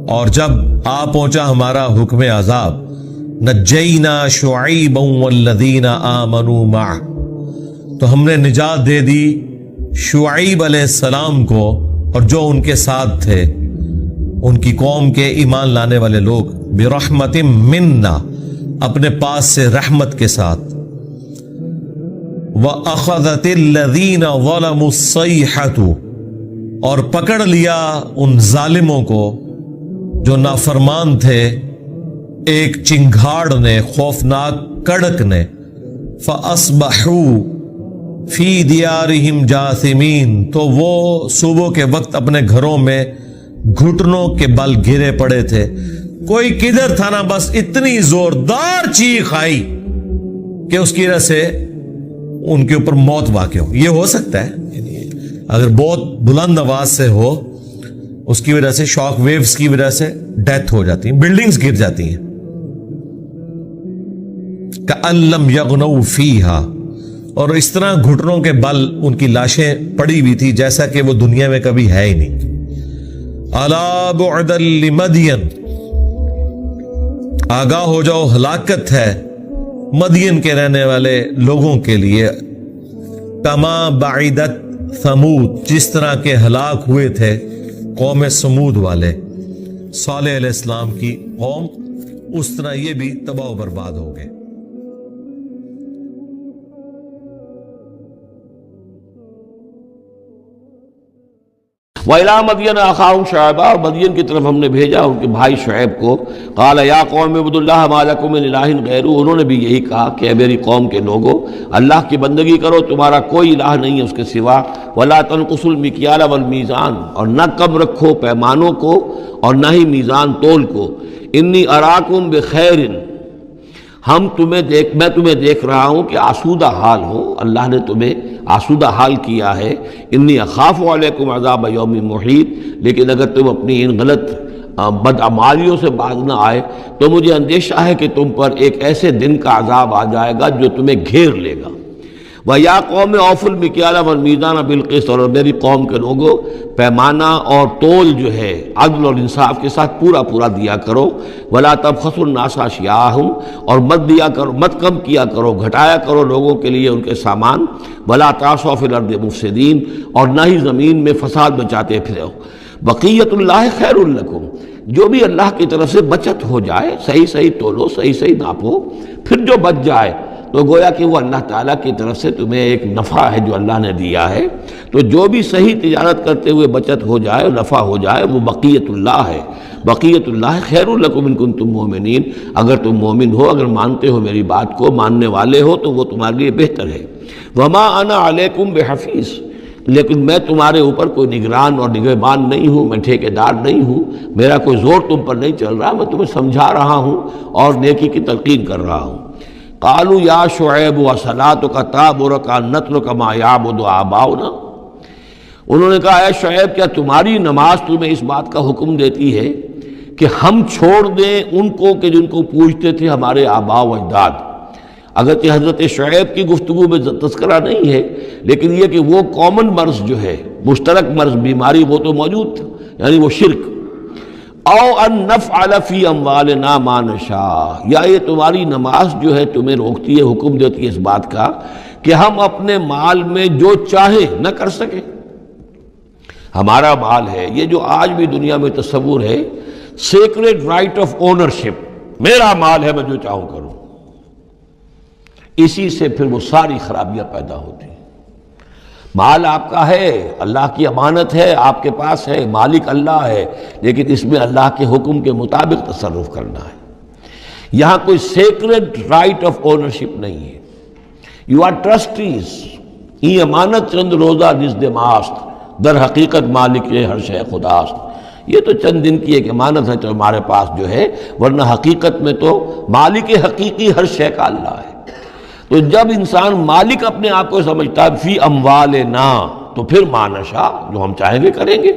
اور جب آ پہنچا ہمارا حکم عذاب، نَجَّيْنَا شُعَيْبًا وَالَّذِينَ آمَنُوا مَعَهُ، تو ہم نے نجات دے دی شعیب علیہ السلام کو اور جو ان کے ساتھ تھے، ان کی قوم کے ایمان لانے والے لوگ، برحمت منا، اپنے پاس سے رحمت کے ساتھ، وَأَخَذَتِ الَّذِينَ ظَلَمُوا الصَّيْحَةُ، اور پکڑ لیا ان ظالموں کو جو نافرمان تھے ایک چنگھاڑ نے، خوفناک کڑک نے، فَأَصْبَحُوا فی دیارہم جاثمین، تو وہ صبح کے وقت اپنے گھروں میں گھٹنوں کے بل گرے پڑے تھے۔ کوئی کدھر تھا نا، بس اتنی زوردار چیخ آئی کہ اس کی وجہ سے ان کے اوپر موت واقع ہو۔ یہ ہو سکتا ہے اگر بہت بلند آواز سے ہو، اس کی وجہ سے شاک ویوز کی وجہ سے ڈیتھ ہو جاتی ہیں، بلڈنگز گر جاتی ہیں۔ کأن لم یغنوا فیہا، اور اس طرح گھٹنوں کے بل ان کی لاشیں پڑی ہوئی تھی جیسا کہ وہ دنیا میں کبھی ہے ہی نہیں۔ الا بعدا لمدین، آگاہ ہو جاؤ ہلاکت ہے مدین کے رہنے والے لوگوں کے لیے، کما بعیدت ثمود، جس طرح کے ہلاک ہوئے تھے قوم سمود والے، صالح علیہ السلام کی قوم، اس طرح یہ بھی تباہ و برباد ہو گئے۔ وَإِلَىٰ مَدْيَنَ أَخَاهُمْ شُعَيْبًا، اور مدین کی طرف ہم نے بھیجا ان کے بھائی شعیب کو۔ قَالَ يَا قَوْمِ اعْبُدُوا اللَّهَ مَا لَكُم مِّنْ إِلَٰهٍ غَيْرُهُ، انہوں نے بھی یہی کہا کہ اے میری قوم کے لوگو، اللہ کی بندگی کرو، تمہارا کوئی الہ نہیں ہے اس کے سوا۔ وَلَا تَنْقُصُوا الْمِكْيَالَ وَالْمِيزَانَ، اور نہ کم رکھو پیمانوں کو اور نہ ہی میزان تول کو۔ إِنِّي أَرَاكُمْ بِخَيْرٍ، میں تمہیں دیکھ رہا ہوں کہ آسودہ حال ہو، اللہ نے تمہیں آسودہ حال کیا ہے۔ انی اخاف علیکم عذاب یوم محیط، لیکن اگر تم اپنی ان غلط بدعمالیوں سے باز نہ آئے تو مجھے اندیشہ ہے کہ تم پر ایک ایسے دن کا عذاب آ جائے گا جو تمہیں گھیر لے گا۔ وَيَا قَوْمِ أَوْفُوا الْمِكْيَالَ وَالْمِيزَانَ بِالْقِسْطِ، اور میری قوم کے لوگوں پیمانہ اور تول جو ہے عدل اور انصاف کے ساتھ پورا پورا دیا کرو۔ وَلَا تَبْخَسُوا النَّاسَ أَشْيَاءَهُمْ، اور مت کم کیا کرو، گھٹایا کرو لوگوں کے لیے ان کے سامان۔ وَلَا تَعْثُوا فِي الْأَرْضِ مُفْسِدِينَ، اور نہ ہی زمین میں فساد مچاتے پھرو۔ بقیت اللہ خیر لکم، جو بھی اللہ کی طرف سے بچت ہو جائے، صحیح صحیح تولو، صحیح صحیح ناپو، پھر جو بچ جائے تو گویا کہ وہ اللہ تعالیٰ کی طرف سے تمہیں ایک نفع ہے جو اللہ نے دیا ہے۔ تو جو بھی صحیح تجارت کرتے ہوئے بچت ہو جائے، نفع ہو جائے، وہ بقیت اللہ ہے۔ بقیت اللہ خیر لکم ان کنتم مومنین، اگر تم مومن ہو، اگر مانتے ہو میری بات کو، ماننے والے ہو، تو وہ تمہارے لیے بہتر ہے۔ وما انا علیکم بحفیظ، لیکن میں تمہارے اوپر کوئی نگران اور نگہبان نہیں ہوں، میں ٹھیکیدار نہیں ہوں، میرا کوئی زور تم پر نہیں چل رہا، میں تمہیں سمجھا رہا ہوں اور نیکی کی تلقین کر رہا ہوں۔ قالوا یا شعیب وصلاتک تأمرک ان نترک ما یعبد آباؤنا، انہوں نے کہا اے شعیب کیا تمہاری نماز تمہیں اس بات کا حکم دیتی ہے کہ ہم چھوڑ دیں ان کو کہ جن کو پوجتے تھے ہمارے آباء و اجداد؟ اگرچہ حضرت شعیب کی گفتگو میں تذکرہ نہیں ہے، لیکن یہ کہ وہ کامن مرض جو ہے، مشترک مرض، بیماری، وہ تو موجود تھا، یعنی وہ شرک۔ او ان نفعل فی اموالنا ما نشاء، یا یہ تمہاری نماز جو ہے تمہیں روکتی ہے، حکم دیتی ہے اس بات کا کہ ہم اپنے مال میں جو چاہیں نہ کر سکیں۔ ہمارا مال ہے، یہ جو آج بھی دنیا میں تصور ہے، سیکریڈ رائٹ آف اونرشپ، میرا مال ہے میں جو چاہوں کروں، اسی سے پھر وہ ساری خرابیاں پیدا ہوتی ہیں۔ مال آپ کا ہے، اللہ کی امانت ہے، آپ کے پاس ہے، مالک اللہ ہے، لیکن اس میں اللہ کے حکم کے مطابق تصرف کرنا ہے۔ یہاں کوئی سیکریڈ رائٹ آف اونرشپ نہیں ہے۔ یو آر ٹرسٹیز، یہ امانت چند روزہ نزد ماست، در حقیقت مالک ہر شے خداست۔ یہ تو چند دن کی ایک امانت ہے جو ہمارے پاس جو ہے، ورنہ حقیقت میں تو مالک حقیقی ہر شے کا اللہ ہے۔ تو جب انسان مالک اپنے آپ کو سمجھتا ہے فی اموالنا، تو پھر ما نشاء، جو ہم چاہیں گے کریں گے۔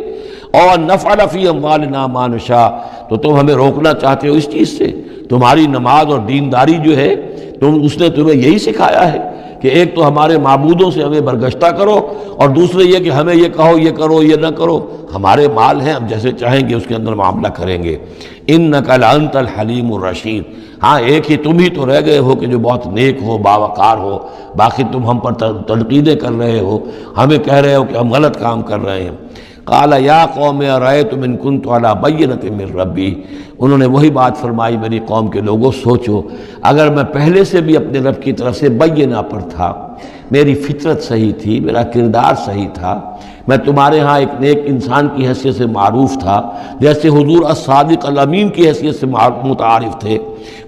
اور نفعل فی اموالنا ما نشاء، تو تم ہمیں روکنا چاہتے ہو اس چیز سے۔ تمہاری نماز اور دینداری جو ہے اس نے تمہیں یہی سکھایا ہے کہ ایک تو ہمارے معبودوں سے ہمیں برگشتہ کرو، اور دوسرے یہ کہ ہمیں یہ کہو یہ کرو یہ نہ کرو۔ ہمارے مال ہیں، ہم جیسے چاہیں گے اس کے اندر معاملہ کریں گے۔ انک لانت الحلیم الرشید، ہاں ایک ہی تم ہی تو رہ گئے ہو کہ جو بہت نیک ہو، باوقار ہو، باقی تم ہم پر تنقیدیں کر رہے ہو، ہمیں کہہ رہے ہو کہ ہم غلط کام کر رہے ہیں۔ قال یا قوم ارأیتم ان کنت علی بینۃ من ربی، انہوں نے وہی بات فرمائی میری قوم کے لوگوں، سوچو اگر میں پہلے سے بھی اپنے رب کی طرف سے بینہ پر تھا، میری فطرت صحیح تھی، میرا کردار صحیح تھا، میں تمہارے ہاں ایک نیک انسان کی حیثیت سے معروف تھا، جیسے حضور الصادق الامین کی حیثیت سے متعارف تھے،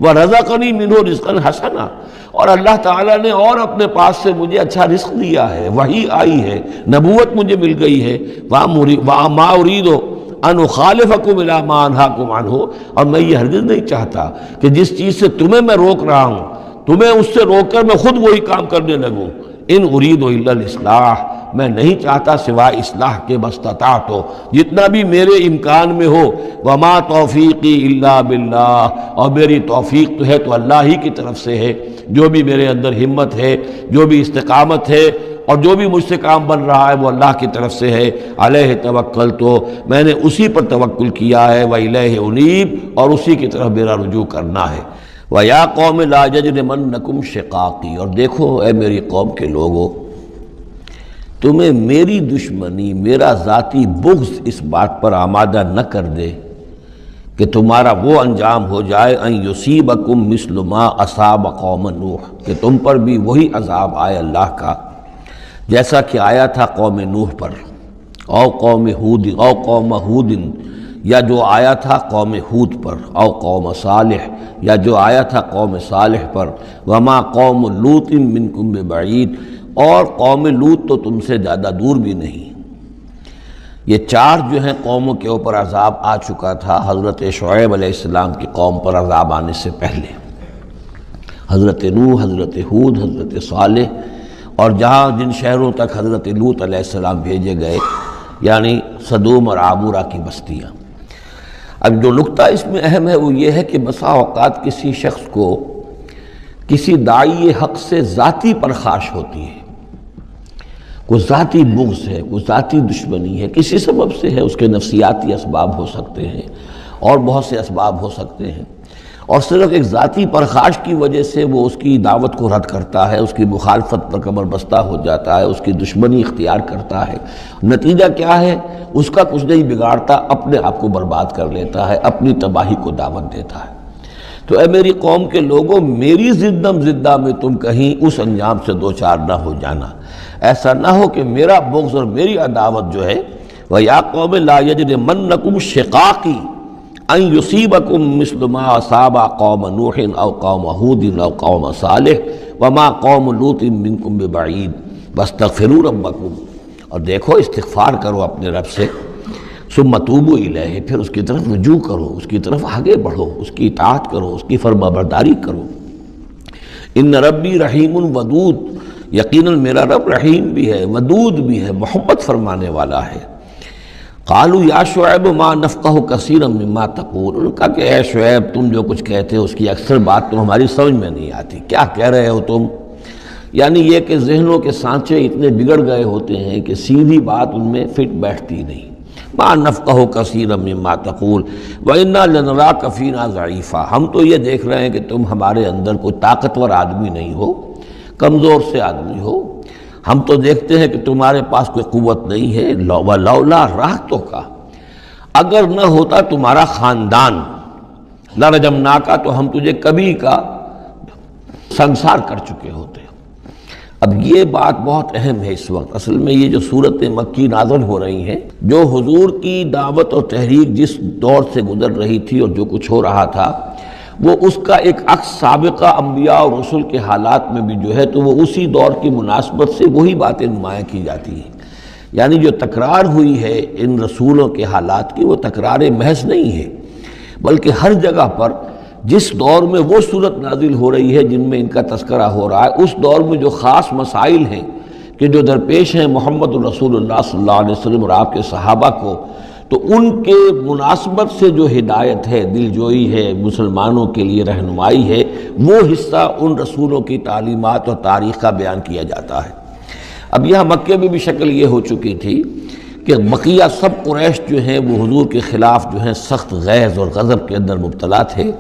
وَرَزَقَنِي مِنْهُ رِزْقًا حَسَنًا، اور اللہ تعالیٰ نے اور اپنے پاس سے مجھے اچھا رزق دیا ہے، وحی آئی ہے، نبوت مجھے مل گئی ہے، وَمَا أُرِيدُ أَنْ أُخَالِفَكُمْ إِلَىٰ مَا أَنْهَاكُمْ عَنْهُ، اور میں یہ ہرگز نہیں چاہتا کہ جس چیز سے تمہیں میں روک رہا ہوں، تمہیں اس سے روک کر میں خود وہی کام کرنے لگوں۔ ان اريد الا الاصلاح، میں نہیں چاہتا سوائے اصلاح کے، بستطاعت ہو، جتنا بھی میرے امکان میں ہو۔ وما توفیقی الا باللہ، اور میری توفیق تو ہے تو اللہ ہی کی طرف سے ہے، جو بھی میرے اندر ہمت ہے، جو بھی استقامت ہے، اور جو بھی مجھ سے کام بن رہا ہے وہ اللہ کی طرف سے ہے۔ علیہ توکلت، تو میں نے اسی پر توکل کیا ہے، وإلیہ انیب، اور اسی کی طرف میرا رجوع کرنا ہے۔ وَيَا قَوْمِ لَا يَجْرِمَنَّكُمْ شِقَاقِي، اور دیکھو اے میری قوم کے لوگو، تمہیں میری دشمنی، میرا ذاتی بغض اس بات پر آمادہ نہ کر دے کہ تمہارا وہ انجام ہو جائے ان یصیبکم مثل ما اصاب قوم نوح، کہ تم پر بھی وہی عذاب آئے اللہ کا جیسا کہ آیا تھا قوم نوح پر، او قوم ہود، او قوم ہود، یا جو آیا تھا قوم ہود پر، او قوم صالح، یا جو آیا تھا قوم صالح پر، وما قوم لوط منکم ببعید، اور قوم لوط تو تم سے زیادہ دور بھی نہیں۔ یہ چار جو ہیں قوموں کے اوپر عذاب آ چکا تھا، حضرت شعیب علیہ السلام کی قوم پر عذاب آنے سے پہلے، حضرت نوح، حضرت ہود، حضرت صالح، اور جہاں جن شہروں تک حضرت لوط علیہ السلام بھیجے گئے، یعنی سدوم اور عامورہ کی بستیاں۔ اب جو نقطہ اس میں اہم ہے وہ یہ ہے کہ بسا اوقات کسی شخص کو کسی داعی حق سے ذاتی پرخاش ہوتی ہے، کوئی ذاتی بغض ہے، کوئی ذاتی دشمنی ہے، کسی سبب سے ہے، اس کے نفسیاتی اسباب ہو سکتے ہیں اور بہت سے اسباب ہو سکتے ہیں، اور صرف ایک ذاتی پرخاش کی وجہ سے وہ اس کی دعوت کو رد کرتا ہے، اس کی مخالفت پر کمر بستہ ہو جاتا ہے، اس کی دشمنی اختیار کرتا ہے۔ نتیجہ کیا ہے؟ اس کا کچھ نہیں بگاڑتا، اپنے آپ کو برباد کر لیتا ہے، اپنی تباہی کو دعوت دیتا ہے۔ تو اے میری قوم کے لوگوں، میری زدم زدہ میں تم کہیں اس انجام سے دوچار نہ ہو جانا، ایسا نہ ہو کہ میرا بغض اور میری عداوت جو ہے، وَيَا قَوْمِ لَا يَجْرِمَنَّكُمْ شِقَاقِي ان یصیبکم مثل ما اصاب قوم نوح او قوم ہود او قوم صالح وما قوم لوط منکم ببعید واستغفروا ربکم، اور دیکھو استغفار کرو اپنے رب سے، ثم توبوا الیہ، پھر اس کی طرف رجوع کرو، اس کی طرف آگے بڑھو، اس کی اطاعت کرو، اس کی فرما برداری کرو۔ ان ربی رحیم ودود، یقیناً میرا رب رحیم بھی ہے، ودود بھی ہے، محبت فرمانے والا ہے۔ قالوا یا شعیب ما نفقہ کثیرا مما تقول، انہوں نے کہا کہ اے شعیب تم جو کچھ کہتے ہو اس کی اکثر بات تو ہماری سمجھ میں نہیں آتی، کیا کہہ رہے ہو تم؟ یعنی یہ کہ ذہنوں کے سانچے اتنے بگڑ گئے ہوتے ہیں کہ سیدھی بات ان میں فٹ بیٹھتی نہیں۔ ما نفقہ کثیرا مما تقول وانا لنراک فینا ضعیفا، ہم تو یہ دیکھ رہے ہیں کہ تم ہمارے اندر کوئی طاقتور آدمی نہیں ہو، کمزور سے آدمی ہو، ہم تو دیکھتے ہیں کہ تمہارے پاس کوئی قوت نہیں ہے۔ لولا رہتک، اگر نہ ہوتا تمہارا خاندان، لرجمناک، تو ہم تجھے کبھی کا سنسار کر چکے ہوتے۔ اب یہ بات بہت اہم ہے اس وقت، اصل میں یہ جو صورت مکی نازل ہو رہی ہیں، جو حضور کی دعوت اور تحریک جس دور سے گزر رہی تھی اور جو کچھ ہو رہا تھا، وہ اس کا ایک عکس سابقہ انبیاء اور رسل کے حالات میں بھی جو ہے تو وہ اسی دور کی مناسبت سے وہی باتیں نمایاں کی جاتی ہیں۔ یعنی جو تکرار ہوئی ہے ان رسولوں کے حالات کی، وہ تکرار محض نہیں ہے، بلکہ ہر جگہ پر جس دور میں وہ صورت نازل ہو رہی ہے جن میں ان کا تذکرہ ہو رہا ہے، اس دور میں جو خاص مسائل ہیں کہ جو درپیش ہیں محمد الرسول اللہ صلی اللہ علیہ وسلم اور آپ کے صحابہ کو، تو ان کے مناسبت سے جو ہدایت ہے، دلجوئی ہے، مسلمانوں کے لیے رہنمائی ہے، وہ حصہ ان رسولوں کی تعلیمات اور تاریخ کا بیان کیا جاتا ہے۔ اب یہاں مکے میں بھی شکل یہ ہو چکی تھی کہ بقیہ سب قریش جو ہیں وہ حضور کے خلاف جو ہیں سخت غیظ اور غضب کے اندر مبتلا تھے،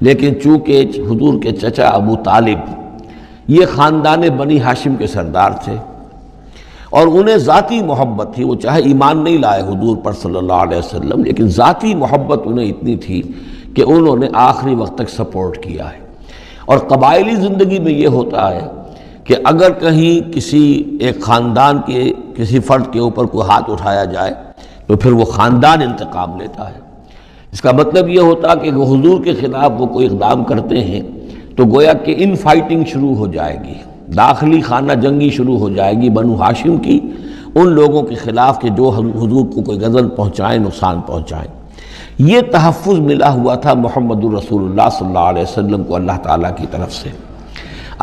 لیکن چونکہ حضور کے چچا ابو طالب یہ خاندان بنی ہاشم کے سردار تھے اور انہیں ذاتی محبت تھی، وہ چاہے ایمان نہیں لائے حضور پر صلی اللہ علیہ وسلم، لیکن ذاتی محبت انہیں اتنی تھی کہ انہوں نے آخری وقت تک سپورٹ کیا ہے۔ اور قبائلی زندگی میں یہ ہوتا ہے کہ اگر کہیں کسی ایک خاندان کے کسی فرد کے اوپر کوئی ہاتھ اٹھایا جائے تو پھر وہ خاندان انتقام لیتا ہے۔ اس کا مطلب یہ ہوتا کہ حضور کے خلاف وہ کوئی اقدام کرتے ہیں تو گویا کہ ان فائٹنگ شروع ہو جائے گی، داخلی خانہ جنگی شروع ہو جائے گی بنو ہاشم کی ان لوگوں کے خلاف کہ جو حضور کو کوئی غضب پہنچائیں، نقصان پہنچائیں۔ یہ تحفظ ملا ہوا تھا محمد الرسول اللہ صلی اللہ علیہ وسلم کو اللہ تعالیٰ کی طرف سے۔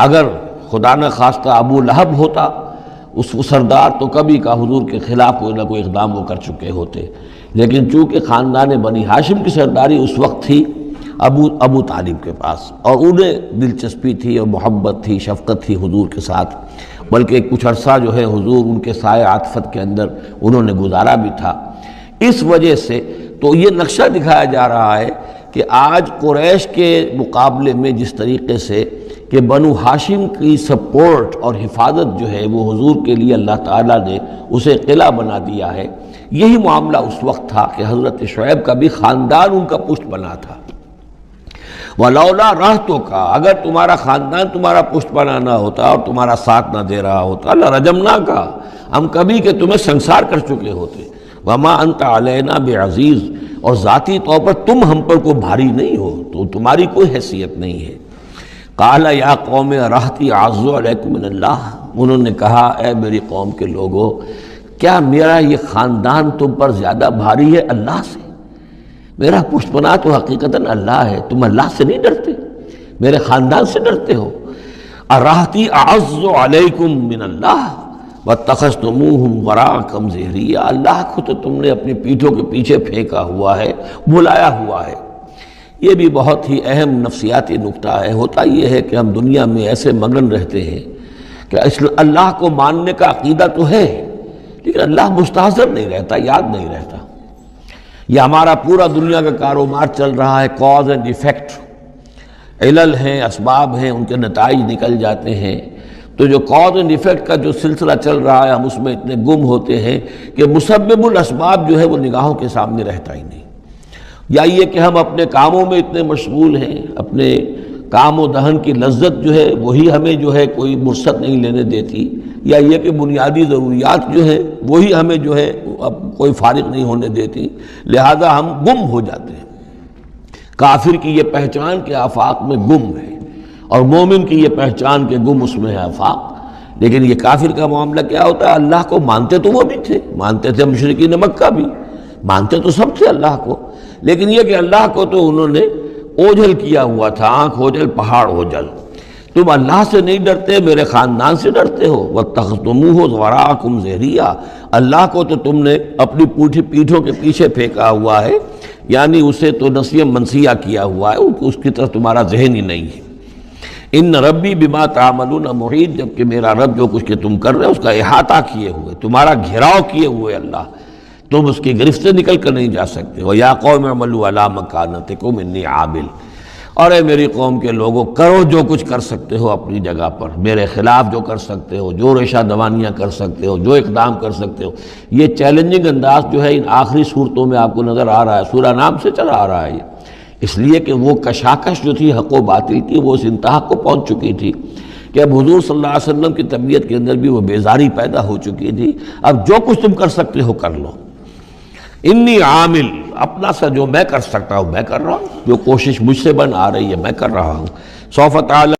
اگر خدا نہ خواستہ ابو لہب ہوتا اس سردار، تو کبھی کا حضور کے خلاف کوئی نہ کوئی اقدام وہ کر چکے ہوتے، لیکن چونکہ خاندان بنی ہاشم کی سرداری اس وقت تھی ابو طالب کے پاس، اور انہیں دلچسپی تھی اور محبت تھی، شفقت تھی حضور کے ساتھ، بلکہ کچھ عرصہ جو ہے حضور ان کے سائے عاطفت کے اندر انہوں نے گزارا بھی تھا۔ اس وجہ سے تو یہ نقشہ دکھایا جا رہا ہے کہ آج قریش کے مقابلے میں جس طریقے سے کہ بنو ہاشم کی سپورٹ اور حفاظت جو ہے وہ حضور کے لیے اللہ تعالیٰ نے اسے قلعہ بنا دیا ہے، یہی معاملہ اس وقت تھا کہ حضرت شعیب کا بھی خاندان ان کا پشت بنا تھا۔ وَلَوْلَا رَحْتُكَ، اگر تمہارا خاندان تمہارا پشت بنا نہ ہوتا اور تمہارا ساتھ نہ دے رہا ہوتا، لَرَجَمْنَاكَ، ہم کبھی کہ تمہیں سنسار کر چکے ہوتے۔ وَمَا أَنْتَ عَلَيْنَا بِعَزِيزٍ، اور ذاتی طور پر تم ہم پر کوئی بھاری نہیں ہو، تو تمہاری کوئی حیثیت نہیں ہے۔ قال یا قوم رہتی اعز علیکم من اللہ، انہوں نے کہا اے میری قوم کے لوگوں، کیا میرا یہ خاندان تم پر زیادہ بھاری ہے اللہ سے؟ میرا پشت پناہ تو حقیقتاً اللہ ہے، تم اللہ سے نہیں ڈرتے، میرے خاندان سے ڈرتے ہو۔ ارہتی اعز علیکم من اللہ واتخذتموہم وراءکم ظہریا، اللہ کو تو تم نے اپنی پیٹھوں کے پیچھے پھینکا ہوا ہے، بلایا ہوا ہے۔ یہ بھی بہت ہی اہم نفسیاتی نکتہ ہے۔ ہوتا یہ ہے کہ ہم دنیا میں ایسے مگن رہتے ہیں کہ اللہ کو ماننے کا عقیدہ تو ہے، لیکن اللہ مستحضر نہیں رہتا، یاد نہیں رہتا۔ یہ ہمارا پورا دنیا کا کاروبار چل رہا ہے، کاز اینڈ ایفیکٹ، علل ہیں، اسباب ہیں، ان کے نتائج نکل جاتے ہیں۔ تو جو کاز اینڈ ایفیکٹ کا جو سلسلہ چل رہا ہے، ہم اس میں اتنے گم ہوتے ہیں کہ مسبب الاسباب جو ہے وہ نگاہوں کے سامنے رہتا ہی نہیں۔ یا یہ کہ ہم اپنے کاموں میں اتنے مشغول ہیں، اپنے کام و دہن کی لذت جو ہے وہی ہمیں جو ہے کوئی مرصد نہیں لینے دیتی، یا یہ کہ بنیادی ضروریات جو ہیں وہی ہمیں جو ہے اب کوئی فارغ نہیں ہونے دیتی، لہذا ہم گم ہو جاتے ہیں۔ کافر کی یہ پہچان کے آفاق میں گم ہے، اور مومن کی یہ پہچان کے گم اس میں ہے آفاق، لیکن یہ کافر کا معاملہ کیا ہوتا ہے؟ اللہ کو مانتے تو وہ بھی تھے، مانتے تھے مشرکین مکہ بھی، مانتے تو سب تھے اللہ کو، لیکن یہ کہ اللہ کو تو انہوں نے اوجھل کیا ہوا تھا، آنکھ اوجھل پہاڑ اوجھل۔ تم اللہ سے نہیں ڈرتے، میرے خاندان سے ڈرتے ہو۔ وَاتَّخَذْتُمُوهُ وَرَاءَكُمْ ظِهْرِيًّا، اللہ کو تو تم نے اپنی پیٹھوں کے پیچھے پھینکا ہوا ہے، یعنی اسے تو نسیہ منسیہ کیا ہوا ہے، اس کی طرف تمہارا ذہن ہی نہیں ہے۔ ان ربی بما تعملون محیط، جبکہ میرا رب جو کچھ کہ تم کر رہے ہو اس کا احاطہ کیے ہوئے، تمہارا گھیراؤ کیے ہوئے اللہ، تم اس کی گرفت سے نکل کر نہیں جا سکتے ہو۔ یا قوم اعملوا علی مکانتکم انی عامل، اور اے میری قوم کے لوگوں کرو جو کچھ کر سکتے ہو اپنی جگہ پر، میرے خلاف جو کر سکتے ہو، جو ریشہ دوانیاں کر سکتے ہو، جو اقدام کر سکتے ہو۔ یہ چیلنجنگ انداز جو ہے ان آخری صورتوں میں آپ کو نظر آ رہا ہے، سورہ نام سے چلا آ رہا ہے یہ، اس لیے کہ وہ کشاکش جو تھی حق و باطل کی وہ اس انتہا کو پہنچ چکی تھی کہ اب حضور صلی اللہ علیہ وسلم کی طبیعت کے اندر بھی وہ بیزاری پیدا ہو چکی تھی۔ اب جو کچھ تم کر سکتے ہو کر لو، انی عامل، اپنا سا جو میں کر سکتا ہوں میں کر رہا ہوں، جو کوشش مجھ سے بن آ رہی ہے میں کر رہا ہوں۔ سوف تعالی